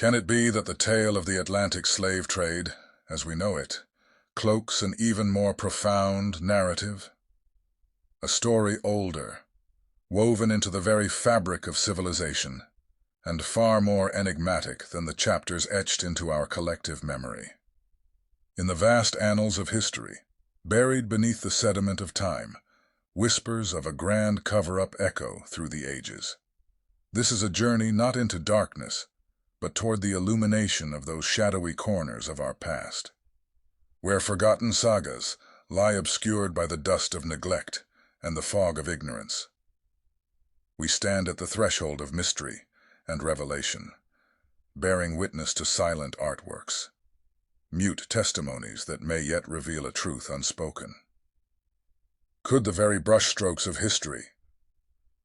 Can it be that the tale of the Atlantic slave trade, as we know it, cloaks an even more profound narrative? A story older, woven into the very fabric of civilization, and far more enigmatic than the chapters etched into our collective memory. In the vast annals of history, buried beneath the sediment of time, whispers of a grand cover-up echo through the ages. This is a journey not into darkness, but toward the illumination of those shadowy corners of our past, where forgotten sagas lie obscured by the dust of neglect and the fog of ignorance. We stand at the threshold of mystery and revelation, bearing witness to silent artworks, mute testimonies that may yet reveal a truth unspoken. Could the very brushstrokes of history,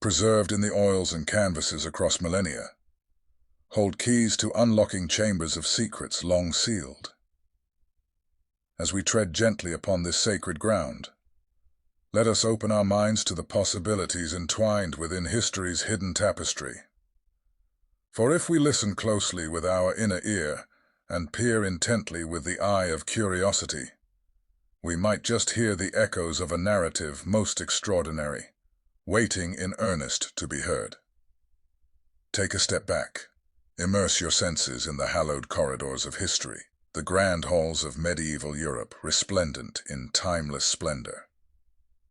preserved in the oils and canvases across millennia, hold keys to unlocking chambers of secrets long sealed? As we tread gently upon this sacred ground, let us open our minds to the possibilities entwined within history's hidden tapestry. For if we listen closely with our inner ear and peer intently with the eye of curiosity, we might just hear the echoes of a narrative most extraordinary, waiting in earnest to be heard. Take a step back. Immerse your senses in the hallowed corridors of history, the grand halls of medieval Europe resplendent in timeless splendor.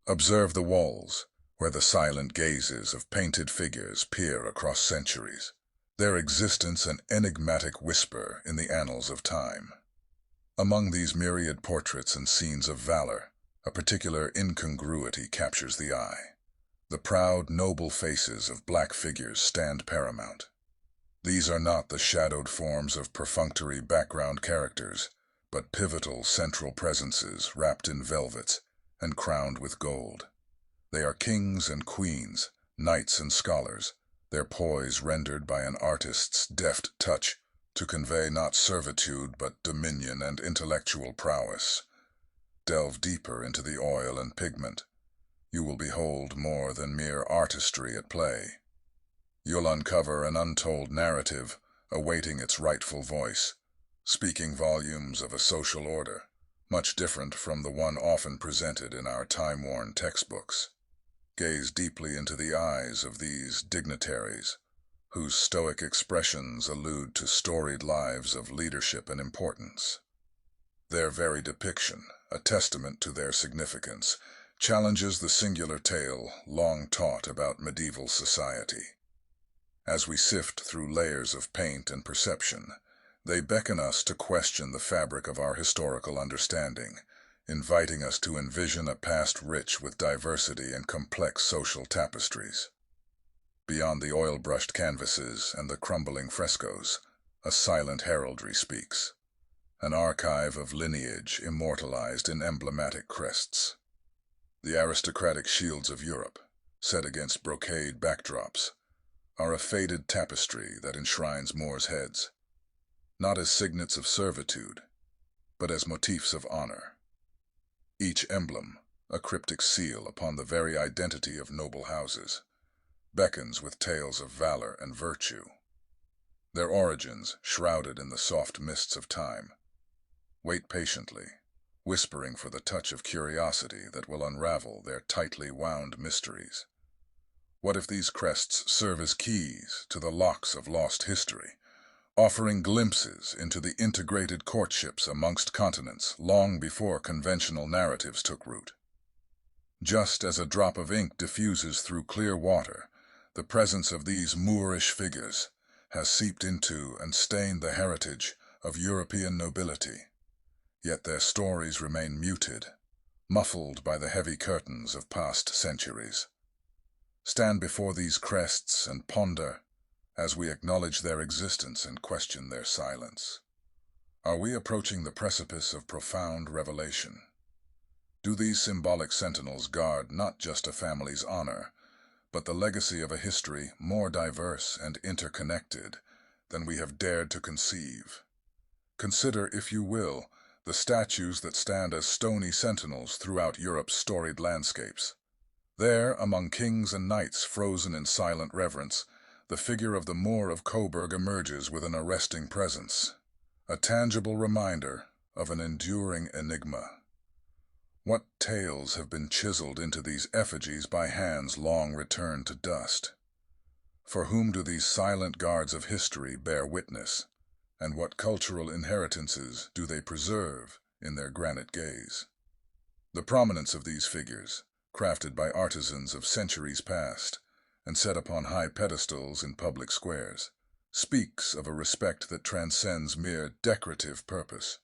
Observe the walls, where the silent gazes of painted figures peer across centuries, their existence an enigmatic whisper in the annals of time. Among these myriad portraits and scenes of valor, a particular incongruity captures the eye. The proud, noble faces of black figures stand paramount. These are not the shadowed forms of perfunctory background characters, but pivotal central presences wrapped in velvets and crowned with gold. They are kings and queens, knights and scholars, their poise rendered by an artist's deft touch to convey not servitude but dominion and intellectual prowess. Delve deeper into the oil and pigment. You will behold more than mere artistry at play. You'll uncover an untold narrative awaiting its rightful voice, speaking volumes of a social order, much different from the one often presented in our time-worn textbooks. Gaze deeply into the eyes of these dignitaries, whose stoic expressions allude to storied lives of leadership and importance. Their very depiction, a testament to their significance, challenges the singular tale long taught about medieval society. As we sift through layers of paint and perception, they beckon us to question the fabric of our historical understanding, inviting us to envision a past rich with diversity and complex social tapestries. Beyond the oil-brushed canvases and the crumbling frescoes, a silent heraldry speaks, an archive of lineage immortalized in emblematic crests. The aristocratic shields of Europe, set against brocade backdrops, are a faded tapestry that enshrines Moor's heads, not as signets of servitude, but as motifs of honor. Each emblem, a cryptic seal upon the very identity of noble houses, beckons with tales of valor and virtue, their origins shrouded in the soft mists of time. Wait patiently, whispering for the touch of curiosity that will unravel their tightly wound mysteries. What if these crests serve as keys to the locks of lost history, offering glimpses into the integrated courtships amongst continents long before conventional narratives took root? Just as a drop of ink diffuses through clear water, the presence of these Moorish figures has seeped into and stained the heritage of European nobility. Yet their stories remain muted, muffled by the heavy curtains of past centuries. Stand before these crests and ponder as we acknowledge their existence and question their silence. Are we approaching the precipice of profound revelation? Do these symbolic sentinels guard not just a family's honor, but the legacy of a history more diverse and interconnected than we have dared to conceive? Consider, if you will, the statues that stand as stony sentinels throughout Europe's storied landscapes. There, among kings and knights frozen in silent reverence, the figure of the Moor of Coburg emerges with an arresting presence, a tangible reminder of an enduring enigma. What tales have been chiseled into these effigies by hands long returned to dust? For whom do these silent guards of history bear witness, and what cultural inheritances do they preserve in their granite gaze? The prominence of these figures, crafted by artisans of centuries past and set upon high pedestals in public squares, speaks of a respect that transcends mere decorative purpose.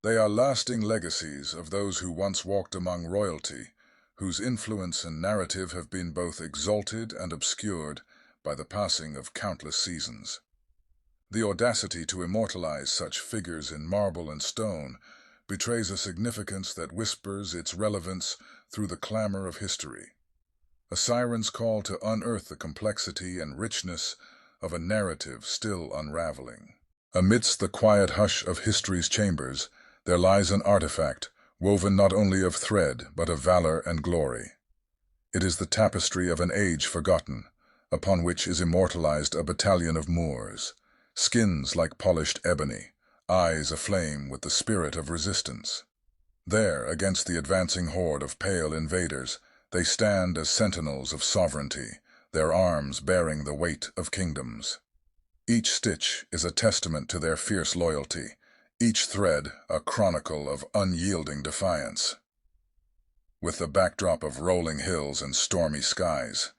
They are lasting legacies of those who once walked among royalty, whose influence and narrative have been both exalted and obscured by the passing of countless seasons. The audacity to immortalize such figures in marble and stone betrays a significance that whispers its relevance through the clamor of history, a siren's call to unearth the complexity and richness of a narrative still unraveling. Amidst the quiet hush of history's chambers, there lies an artifact, woven not only of thread, but of valor and glory. It is the tapestry of an age forgotten, upon which is immortalized a battalion of Moors, skins like polished ebony, eyes aflame with the spirit of resistance. There, against the advancing horde of pale invaders, they stand as sentinels of sovereignty, their arms bearing the weight of kingdoms. Each stitch is a testament to their fierce loyalty, each thread a chronicle of unyielding defiance. With the backdrop of rolling hills and stormy skies,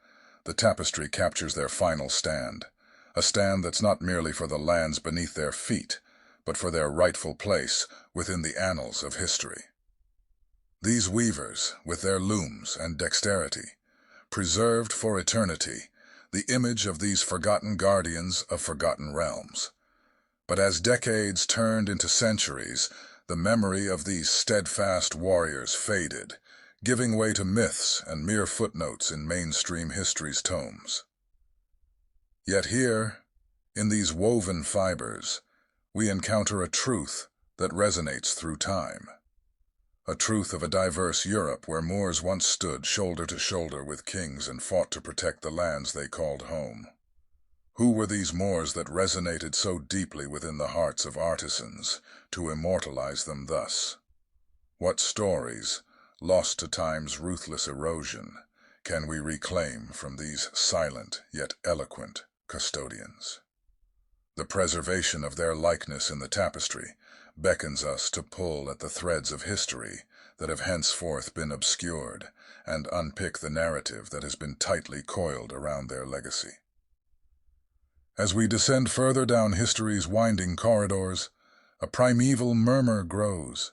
the tapestry captures their final stand, a stand that's not merely for the lands beneath their feet, but for their rightful place within the annals of history. These weavers, with their looms and dexterity, preserved for eternity the image of these forgotten guardians of forgotten realms. But as decades turned into centuries, the memory of these steadfast warriors faded, giving way to myths and mere footnotes in mainstream history's tomes. Yet here, in these woven fibers, we encounter a truth that resonates through time. A truth of a diverse Europe where Moors once stood shoulder to shoulder with kings and fought to protect the lands they called home. Who were these Moors that resonated so deeply within the hearts of artisans to immortalize them thus? What stories, lost to time's ruthless erosion, can we reclaim from these silent yet eloquent custodians? The preservation of their likeness in the tapestry beckons us to pull at the threads of history that have henceforth been obscured and unpick the narrative that has been tightly coiled around their legacy. As we descend further down history's winding corridors, a primeval murmur grows,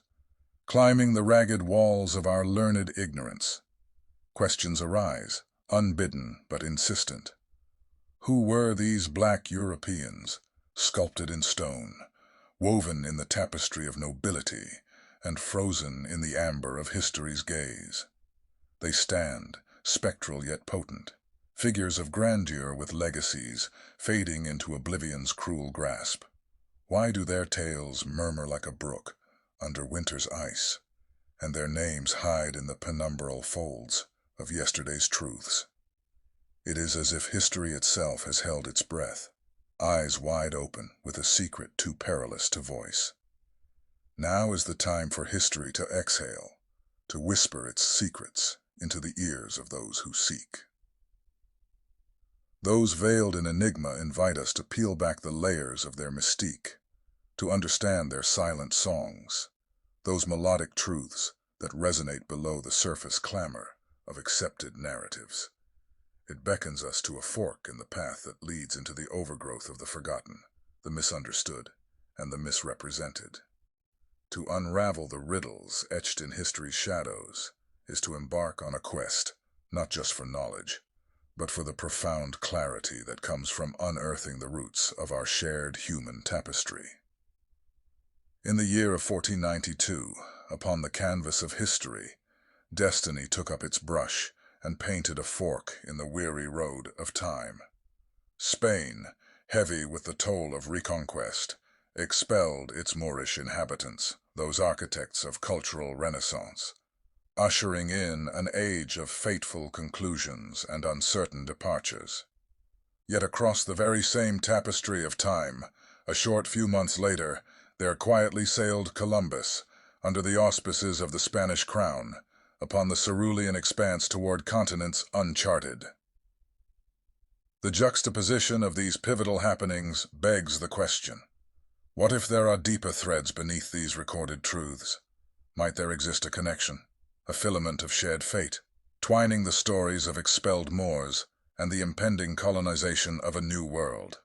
climbing the ragged walls of our learned ignorance. Questions arise, unbidden but insistent. Who were these black Europeans, sculpted in stone, woven in the tapestry of nobility, and frozen in the amber of history's gaze? They stand, spectral yet potent, figures of grandeur with legacies, fading into oblivion's cruel grasp. Why do their tales murmur like a brook under winter's ice, and their names hide in the penumbral folds of yesterday's truths? It is as if history itself has held its breath, eyes wide open with a secret too perilous to voice. Now is the time for history to exhale, to whisper its secrets into the ears of those who seek. Those veiled in enigma invite us to peel back the layers of their mystique, to understand their silent songs, those melodic truths that resonate below the surface clamor of accepted narratives. It beckons us to a fork in the path that leads into the overgrowth of the forgotten, the misunderstood, and the misrepresented. To unravel the riddles etched in history's shadows is to embark on a quest, not just for knowledge, but for the profound clarity that comes from unearthing the roots of our shared human tapestry. In the year of 1492, upon the canvas of history, destiny took up its brush and painted a fork in the weary road of time. Spain, heavy with the toll of reconquest, expelled its Moorish inhabitants, those architects of cultural renaissance, ushering in an age of fateful conclusions and uncertain departures. Yet across the very same tapestry of time, a short few months later, there quietly sailed Columbus, under the auspices of the Spanish crown, upon the cerulean expanse toward continents uncharted. The juxtaposition of these pivotal happenings begs the question: what if there are deeper threads beneath these recorded truths? Might there exist a connection, a filament of shared fate, twining the stories of expelled Moors and the impending colonization of a new world?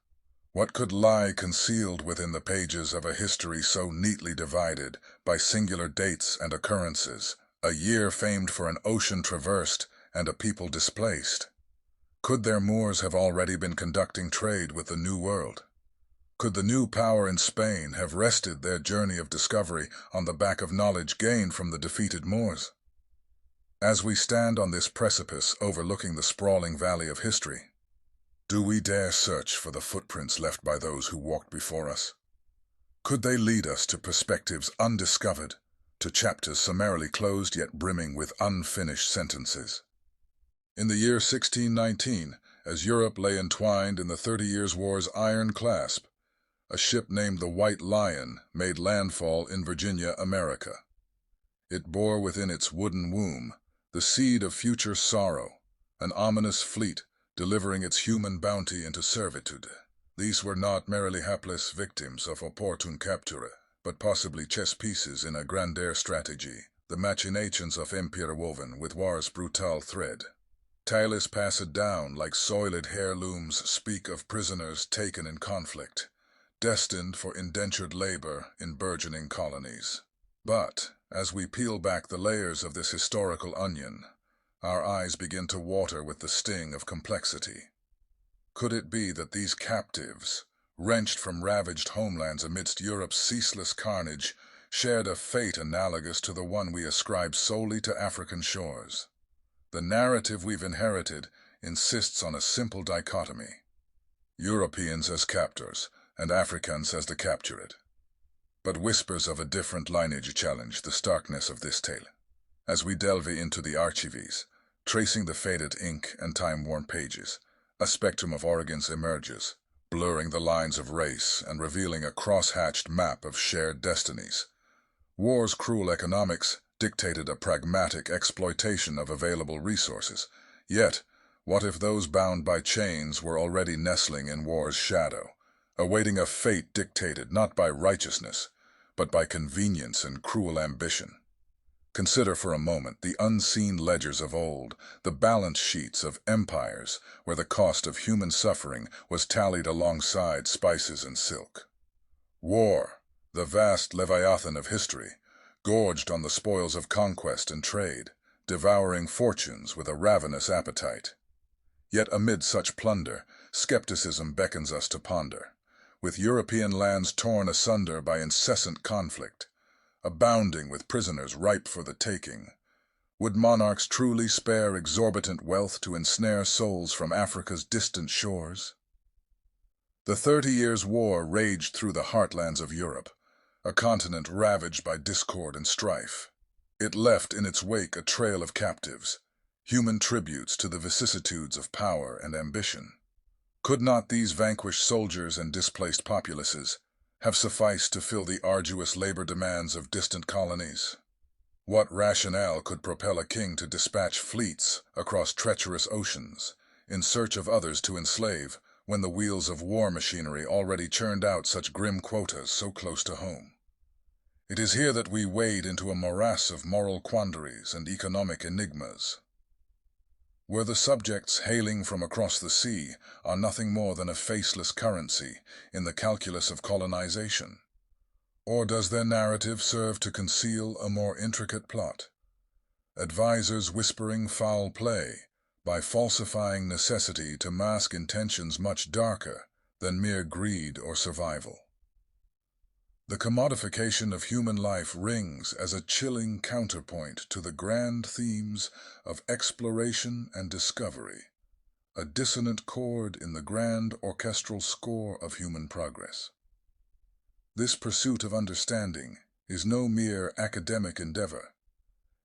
What could lie concealed within the pages of a history so neatly divided by singular dates and occurrences, a year famed for an ocean traversed and a people displaced? Could their Moors have already been conducting trade with the New World? Could the new power in Spain have rested their journey of discovery on the back of knowledge gained from the defeated Moors? As we stand on this precipice overlooking the sprawling valley of history, do we dare search for the footprints left by those who walked before us? Could they lead us to perspectives undiscovered, to chapters summarily closed yet brimming with unfinished sentences? In the year 1619, as Europe lay entwined in the 30 Years' War's iron clasp, a ship named the White Lion made landfall in Virginia, America. It bore within its wooden womb the seed of future sorrow, an ominous fleet delivering its human bounty into servitude. These were not merely hapless victims of opportune capture, but possibly chess pieces in a grandeur strategy, the machinations of empire woven with war's brutal thread. Tales passed down like soiled heirlooms speak of prisoners taken in conflict, destined for indentured labor in burgeoning colonies. But, as we peel back the layers of this historical onion, our eyes begin to water with the sting of complexity. Could it be that these captives, wrenched from ravaged homelands amidst Europe's ceaseless carnage, shared a fate analogous to the one we ascribe solely to African shores? The narrative we've inherited insists on a simple dichotomy: Europeans as captors, and Africans as the captured. But whispers of a different lineage challenge the starkness of this tale. As we delve into the archives, tracing the faded ink and time-worn pages, a spectrum of origins emerges, blurring the lines of race and revealing a cross-hatched map of shared destinies. War's cruel economics dictated a pragmatic exploitation of available resources. Yet, what if those bound by chains were already nestling in war's shadow, awaiting a fate dictated not by righteousness, but by convenience and cruel ambition? Consider for a moment the unseen ledgers of old, the balance sheets of empires where the cost of human suffering was tallied alongside spices and silk. War, the vast leviathan of history, gorged on the spoils of conquest and trade, devouring fortunes with a ravenous appetite. Yet amid such plunder, skepticism beckons us to ponder. With European lands torn asunder by incessant conflict, abounding with prisoners ripe for the taking, would monarchs truly spare exorbitant wealth to ensnare souls from Africa's distant shores? The 30 Years' War raged through the heartlands of Europe, a continent ravaged by discord and strife. It left in its wake a trail of captives, human tributes to the vicissitudes of power and ambition. Could not these vanquished soldiers and displaced populaces have sufficed to fill the arduous labor demands of distant colonies? What rationale could propel a king to dispatch fleets across treacherous oceans in search of others to enslave, when the wheels of war machinery already churned out such grim quotas so close to home? It is here that we wade into a morass of moral quandaries and economic enigmas. Were the subjects hailing from across the sea are nothing more than a faceless currency in the calculus of colonization? Or does their narrative serve to conceal a more intricate plot? Advisors whispering foul play by falsifying necessity to mask intentions much darker than mere greed or survival. The commodification of human life rings as a chilling counterpoint to the grand themes of exploration and discovery, a dissonant chord in the grand orchestral score of human progress. This pursuit of understanding is no mere academic endeavor.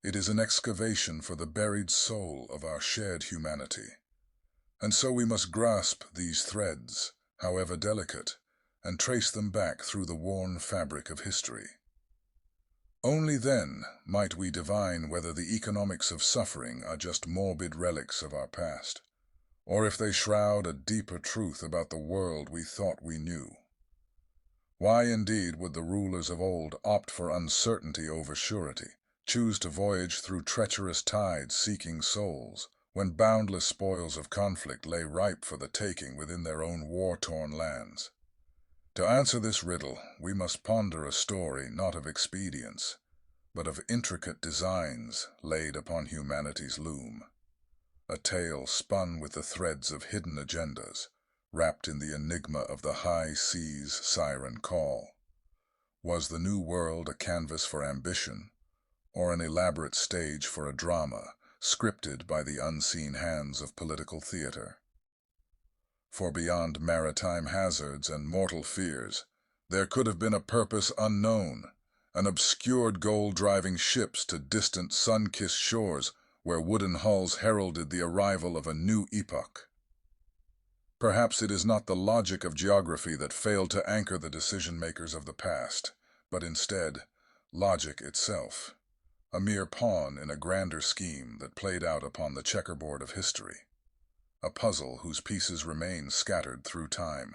It is an excavation for the buried soul of our shared humanity, And so we must grasp these threads, however delicate, and trace them back through the worn fabric of history. Only then might we divine whether the economics of suffering are just morbid relics of our past, or if they shroud a deeper truth about the world we thought we knew. Why indeed would the rulers of old opt for uncertainty over surety, choose to voyage through treacherous tides seeking souls, when boundless spoils of conflict lay ripe for the taking within their own war-torn lands? To answer this riddle, we must ponder a story not of expedience, but of intricate designs laid upon humanity's loom. A tale spun with the threads of hidden agendas, wrapped in the enigma of the high sea's siren call. Was the new world a canvas for ambition, or an elaborate stage for a drama, scripted by the unseen hands of political theater? For beyond maritime hazards and mortal fears, there could have been a purpose unknown, an obscured goal driving ships to distant sun-kissed shores where wooden hulls heralded the arrival of a new epoch. Perhaps it is not the logic of geography that failed to anchor the decision-makers of the past, but instead, logic itself, a mere pawn in a grander scheme that played out upon the checkerboard of history. A puzzle whose pieces remain scattered through time,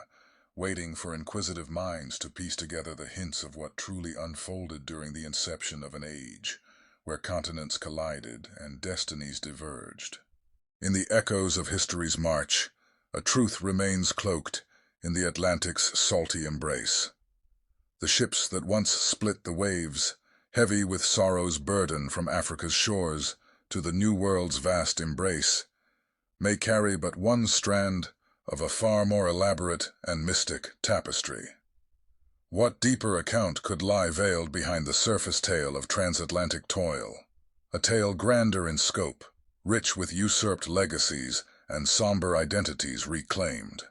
waiting for inquisitive minds to piece together the hints of what truly unfolded during the inception of an age, where continents collided and destinies diverged. In the echoes of history's march, a truth remains cloaked in the Atlantic's salty embrace. The ships that once split the waves, heavy with sorrow's burden from Africa's shores to the New World's vast embrace, may carry but one strand of a far more elaborate and mystic tapestry. What deeper account could lie veiled behind the surface tale of transatlantic toil? A tale grander in scope, rich with usurped legacies and somber identities reclaimed.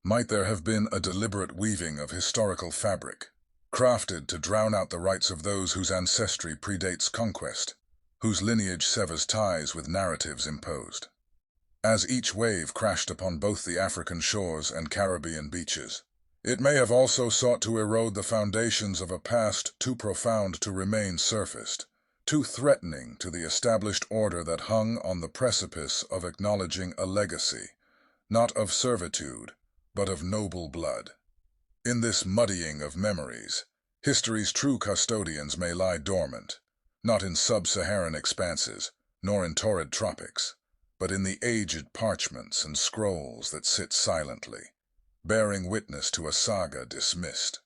Might there have been a deliberate weaving of historical fabric, crafted to drown out the rights of those whose ancestry predates conquest, whose lineage severs ties with narratives imposed? As each wave crashed upon both the African shores and Caribbean beaches, it may have also sought to erode the foundations of a past too profound to remain surfaced, too threatening to the established order that hung on the precipice of acknowledging a legacy, not of servitude, but of noble blood. In this muddying of memories, history's true custodians may lie dormant, not in sub-Saharan expanses, nor in torrid tropics, but in the aged parchments and scrolls that sit silently, bearing witness to a saga dismissed.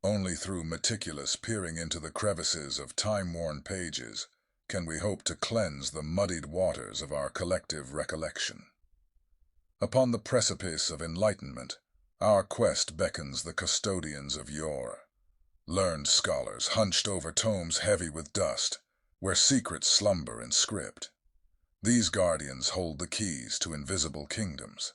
Only through meticulous peering into the crevices of time-worn pages can we hope to cleanse the muddied waters of our collective recollection. Upon the precipice of enlightenment, our quest beckons the custodians of yore, learned scholars hunched over tomes heavy with dust, where secrets slumber in script. These guardians hold the keys to invisible kingdoms,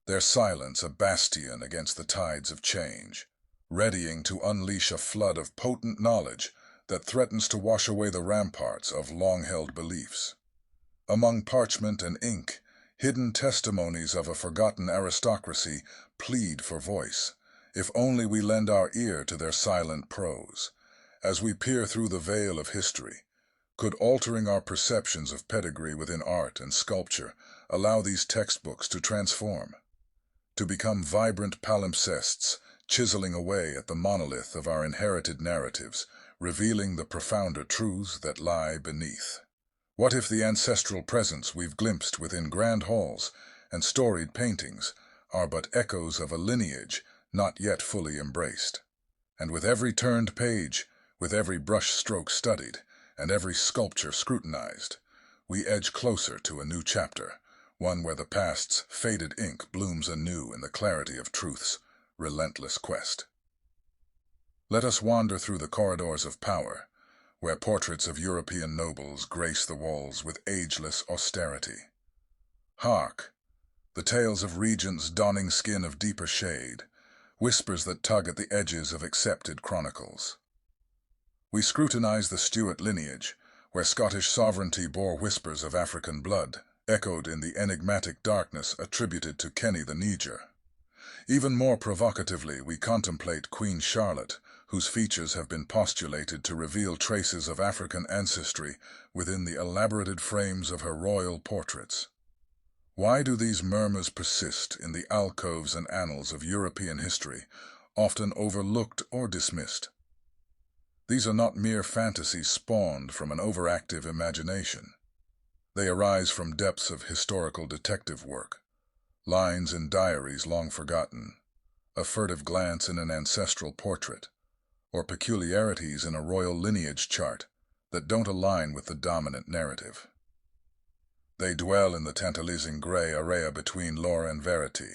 their silence a bastion against the tides of change, readying to unleash a flood of potent knowledge that threatens to wash away the ramparts of long-held beliefs. Among parchment and ink, hidden testimonies of a forgotten aristocracy plead for voice, if only we lend our ear to their silent prose. As we peer through the veil of history, could altering our perceptions of pedigree within art and sculpture allow these textbooks to transform, to become vibrant palimpsests, chiseling away at the monolith of our inherited narratives, revealing the profounder truths that lie beneath? What if the ancestral presence we've glimpsed within grand halls and storied paintings are but echoes of a lineage not yet fully embraced? And with every turned page, with every brush stroke studied, and every sculpture scrutinized, we edge closer to a new chapter, one where the past's faded ink blooms anew in the clarity of truth's relentless quest. Let us wander through the corridors of power, where portraits of European nobles grace the walls with ageless austerity. Hark! The tales of regents donning skin of deeper shade, whispers that tug at the edges of accepted chronicles. We scrutinize the Stuart lineage, where Scottish sovereignty bore whispers of African blood echoed in the enigmatic darkness attributed to Kenny the Niger. Even more provocatively, we contemplate Queen Charlotte, whose features have been postulated to reveal traces of African ancestry within the elaborated frames of her royal portraits. Why do these murmurs persist in the alcoves and annals of European history, often overlooked or dismissed? These are not mere fantasies spawned from an overactive imagination. They arise from depths of historical detective work, lines in diaries long forgotten, a furtive glance in an ancestral portrait, or peculiarities in a royal lineage chart that don't align with the dominant narrative. They dwell in the tantalizing gray area between lore and verity,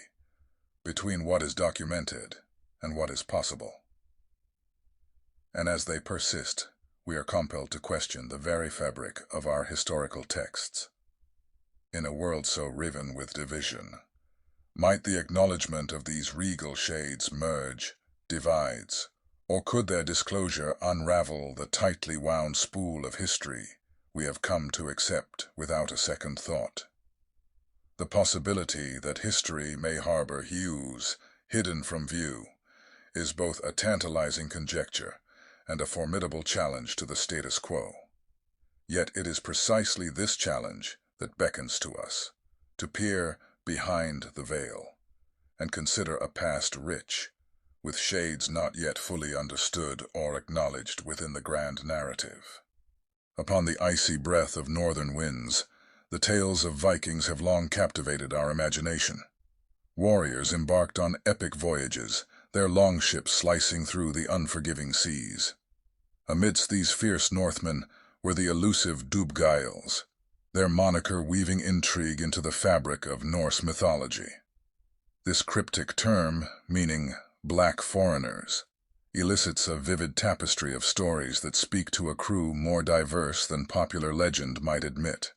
between what is documented and what is possible. And as they persist, we are compelled to question the very fabric of our historical texts. In a world so riven with division, might the acknowledgement of these regal shades merge divides, or could their disclosure unravel the tightly wound spool of history we have come to accept without a second thought? The possibility that history may harbor hues hidden from view is both a tantalizing conjecture and a formidable challenge to the status quo. Yet it is precisely this challenge that beckons to us, to peer behind the veil and consider a past rich with shades not yet fully understood or acknowledged within the grand narrative. Upon the icy breath of northern winds, the tales of Vikings have long captivated our imagination. Warriors embarked on epic voyages, their longships slicing through the unforgiving seas. Amidst these fierce Northmen were the elusive Dubh Gales, their moniker weaving intrigue into the fabric of Norse mythology. This cryptic term, meaning black foreigners, elicits a vivid tapestry of stories that speak to a crew more diverse than popular legend might admit.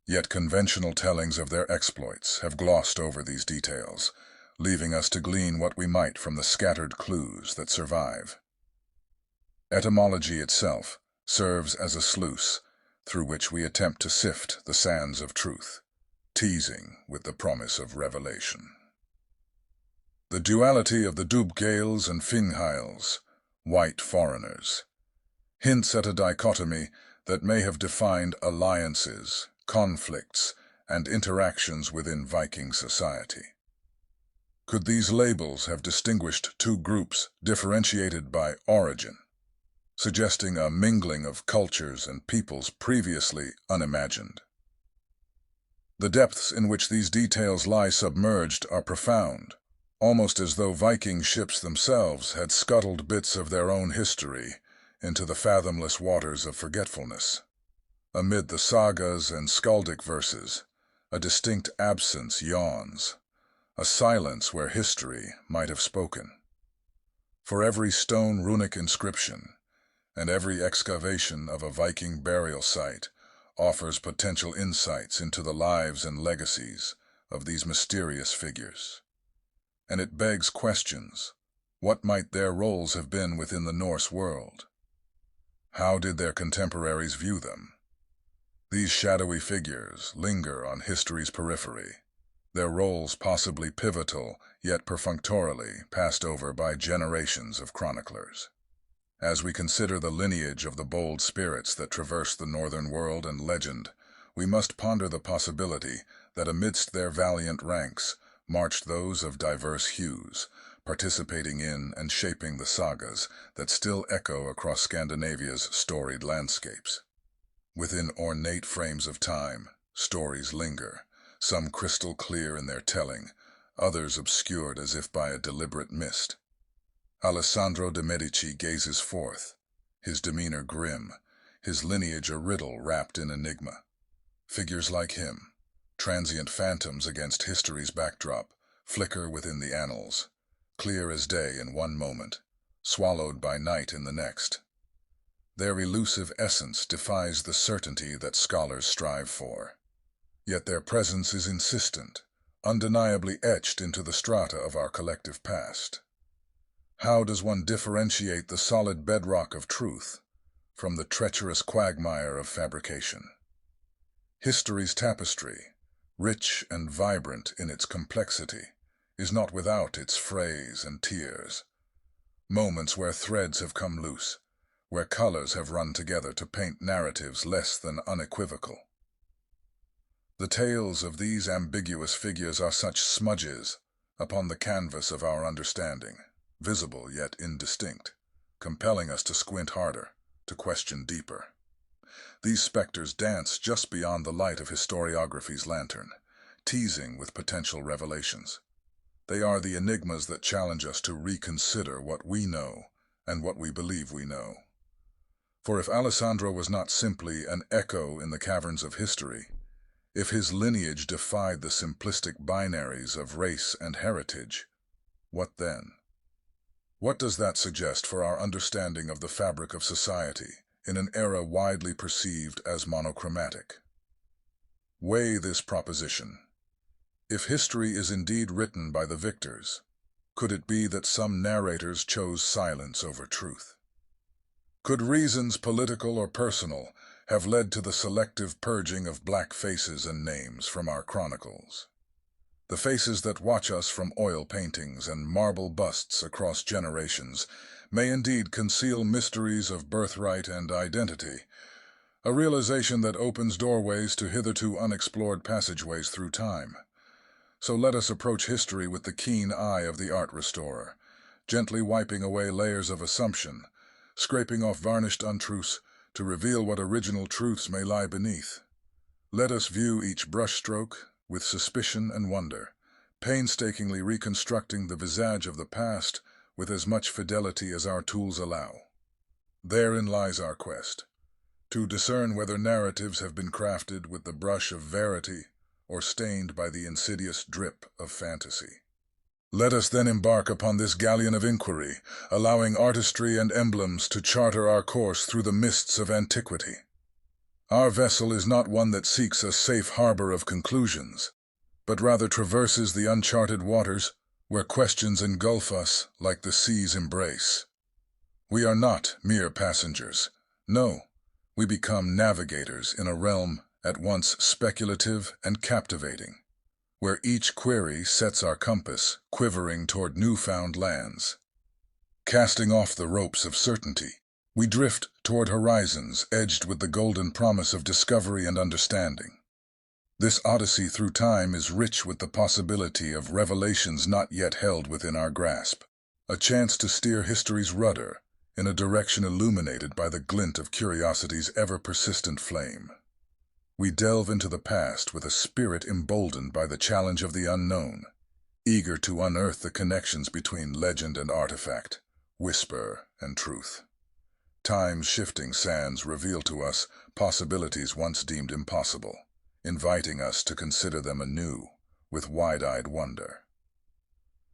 Yet conventional tellings of their exploits have glossed over these details, leaving us to glean what we might from the scattered clues that survive. Etymology itself serves as a sluice through which we attempt to sift the sands of truth, teasing with the promise of revelation. The duality of the Dubh Gales and Finghailes, white foreigners, hints at a dichotomy that may have defined alliances, conflicts, and interactions within Viking society. Could these labels have distinguished two groups differentiated by origin, suggesting a mingling of cultures and peoples previously unimagined? The depths in which these details lie submerged are profound, almost as though Viking ships themselves had scuttled bits of their own history into the fathomless waters of forgetfulness. Amid the sagas and skaldic verses, a distinct absence yawns, a silence where history might have spoken. For every stone runic inscription and every excavation of a Viking burial site offers potential insights into the lives and legacies of these mysterious figures. And it begs questions. What might their roles have been within the Norse world? How did their contemporaries view them? These shadowy figures linger on history's periphery, their roles possibly pivotal, yet perfunctorily passed over by generations of chroniclers. As we consider the lineage of the bold spirits that traverse the northern world and legend, we must ponder the possibility that amidst their valiant ranks marched those of diverse hues, participating in and shaping the sagas that still echo across Scandinavia's storied landscapes. Within ornate frames of time, stories linger, some crystal clear in their telling, others obscured as if by a deliberate mist. Alessandro de' Medici gazes forth, his demeanor grim, his lineage a riddle wrapped in enigma. Figures like him, transient phantoms against history's backdrop, flicker within the annals, clear as day in one moment, swallowed by night in the next. Their elusive essence defies the certainty that scholars strive for. Yet their presence is insistent, undeniably etched into the strata of our collective past. How does one differentiate the solid bedrock of truth from the treacherous quagmire of fabrication? History's tapestry, rich and vibrant in its complexity, is not without its frays and tears, moments where threads have come loose, where colors have run together to paint narratives less than unequivocal. The tales of these ambiguous figures are such smudges upon the canvas of our understanding, visible yet indistinct, compelling us to squint harder, to question deeper. These specters dance just beyond the light of historiography's lantern, teasing with potential revelations. They are the enigmas that challenge us to reconsider what we know and what we believe we know. For if Alessandro was not simply an echo in the caverns of history, if his lineage defied the simplistic binaries of race and heritage, what then? What does that suggest for our understanding of the fabric of society in an era widely perceived as monochromatic? Weigh this proposition. If history is indeed written by the victors, could it be that some narrators chose silence over truth? Could reasons, political or personal, have led to the selective purging of black faces and names from our chronicles? The faces that watch us from oil paintings and marble busts across generations may indeed conceal mysteries of birthright and identity, a realization that opens doorways to hitherto unexplored passageways through time. So let us approach history with the keen eye of the art restorer, gently wiping away layers of assumption, scraping off varnished untruths to reveal what original truths may lie beneath. Let us view each brushstroke with suspicion and wonder, painstakingly reconstructing the visage of the past with as much fidelity as our tools allow. Therein lies our quest, to discern whether narratives have been crafted with the brush of verity or stained by the insidious drip of fantasy. Let us then embark upon this galleon of inquiry, allowing artistry and emblems to charter our course through the mists of antiquity. Our vessel is not one that seeks a safe harbor of conclusions, but rather traverses the uncharted waters where questions engulf us like the sea's embrace. We are not mere passengers. No, we become navigators in a realm at once speculative and captivating, where each query sets our compass quivering toward newfound lands. Casting off the ropes of certainty, we drift toward horizons edged with the golden promise of discovery and understanding. This odyssey through time is rich with the possibility of revelations not yet held within our grasp, a chance to steer history's rudder in a direction illuminated by the glint of curiosity's ever-persistent flame. We delve into the past with a spirit emboldened by the challenge of the unknown, eager to unearth the connections between legend and artifact, whisper and truth. Time's shifting sands reveal to us possibilities once deemed impossible, inviting us to consider them anew with wide-eyed wonder.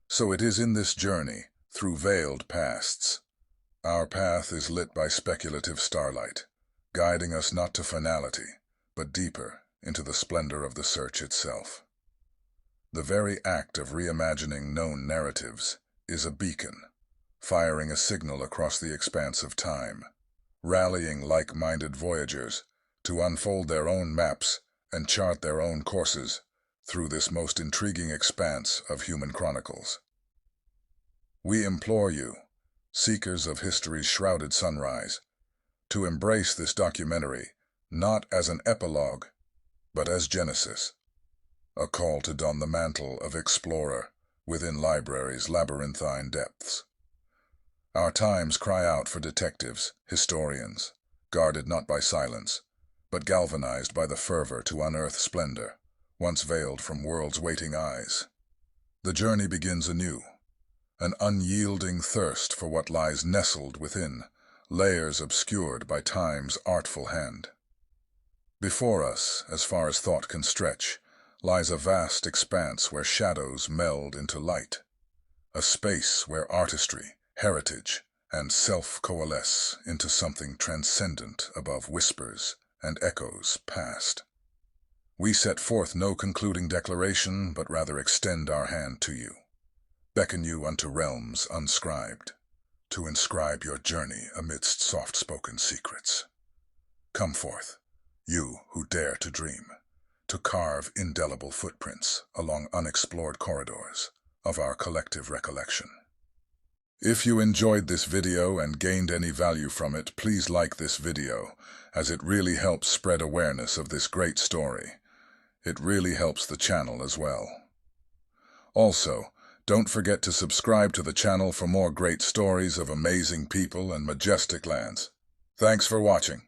So it is in this journey, through veiled pasts. Our path is lit by speculative starlight, guiding us not to finality, but deeper into the splendor of the search itself. The very act of reimagining known narratives is a beacon, firing a signal across the expanse of time, rallying like-minded voyagers to unfold their own maps and chart their own courses through this most intriguing expanse of human chronicles. We implore you, seekers of history's shrouded sunrise, to embrace this documentary not as an epilogue, but as Genesis, a call to don the mantle of explorer within library's labyrinthine depths. Our times cry out for detectives, historians, guarded not by silence, but galvanized by the fervor to unearth splendor, once veiled from world's waiting eyes. The journey begins anew, an unyielding thirst for what lies nestled within, layers obscured by time's artful hand. Before us, as far as thought can stretch, lies a vast expanse where shadows meld into light, a space where artistry, heritage, and self coalesce into something transcendent above whispers and echoes past. We set forth no concluding declaration, but rather extend our hand to you, beckon you unto realms unscribed, to inscribe your journey amidst soft-spoken secrets. Come forth, You who dare to dream, to carve indelible footprints along unexplored corridors of our collective recollection. If you enjoyed this video and gained any value from it, please like this video, as it really helps spread awareness of this great story. It really helps the channel as well. Also, don't forget to subscribe to the channel for more great stories of amazing people and majestic lands. Thanks for watching.